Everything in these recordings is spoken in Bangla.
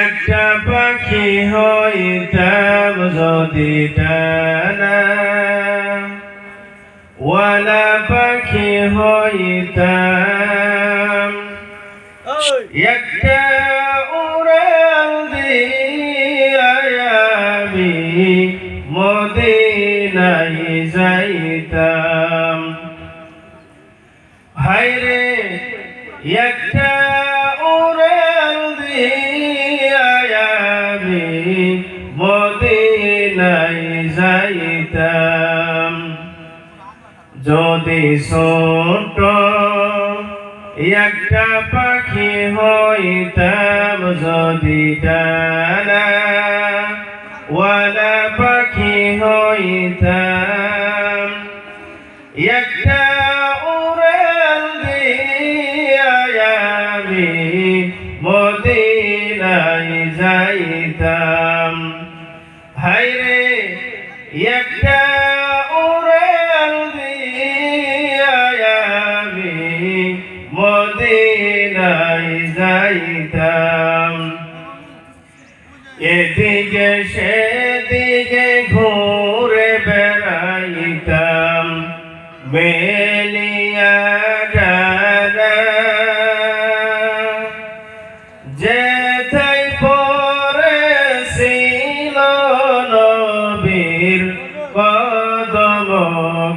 একটা পাখি হইতাম যদি ডানা ওয়ালা পাখি হইতাম একটা উড়াল দিয়া আমি মদিনায় যাইতাম। হায়রে একটা উড়াল দিয়া আমি মদিনায় যাইতাম। যদি ছোট একটা পাখি হইতাম যদি ডানা ওয়ালা পাখি হইতাম একটা উড়াল দিয়া আমি মদিনায় যাইতাম। হায়রে একটা উড়াল দিয়া আমি মদিনায় যাইতাম। এদিকে সেদিকে ঘুরে বেড়াইতাম মেলিয়া ডানা যেথায় পড়েছিল নবীর কদম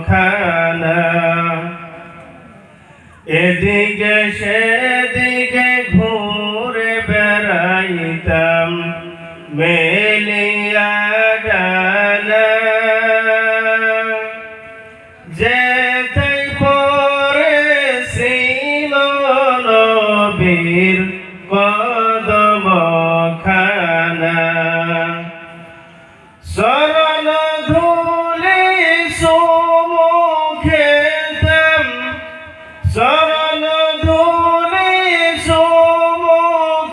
খানা। এদিকে সেদিকে ঘুরে বেড়াইতাম মেলিয়া ডানা যেথায় পড়েছিল নবীর কদম খানা। চরণ ধুলি সুমুখেতাম চরণ ধুলি সুমুখেতাম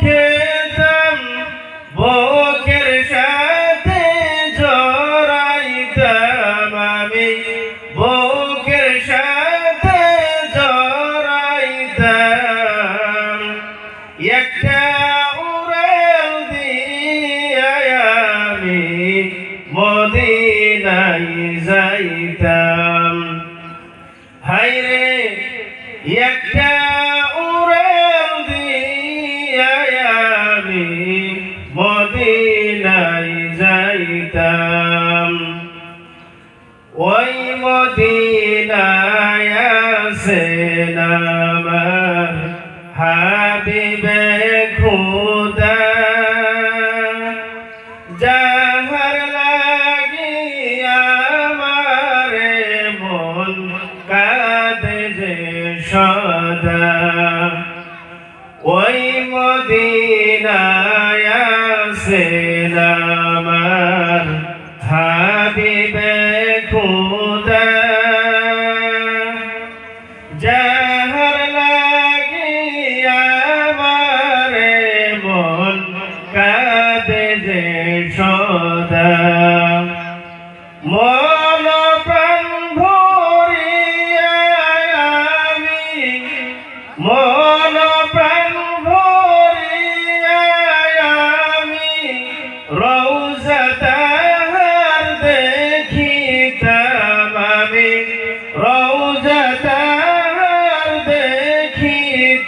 বুকের সাথে জড়াইতাম আমি বুকের সাথে জড়াইতাম। একটা উড়াল দিয়া আমি মদিনায় যাইতাম। হায়রে একটা উড়াল দিয়া আমি মদিনায় যাইতাম। ওই মদিনায় আছেন আমার হাবিবে খুদা যাহার লাগিয়া আমারে মন কাঁদে যে সদা। ওই মদিনায় আছেন আমার হাবিবে খুদা যাহার লাগিয়া আমারে মন কাঁদে যে সদা। মন প্রাণ ভরিয়া আমি মন প্রাণ ভরিয়া আমি রওজা তাহার দেখিতাম আমি রওজা তাহার দেখিতাম।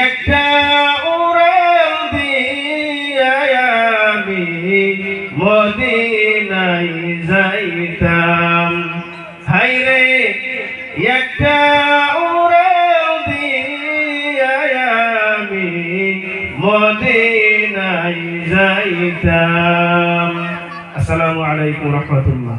একটা উড়াল দিয়া আমি মদিনায় যাইতাম। হায়রে একটা উড়াল দিয়া আমি মদিনায় যাইতাম। আসসালামু আলাইকুম ওয়া রাহমাতুল্লাহ।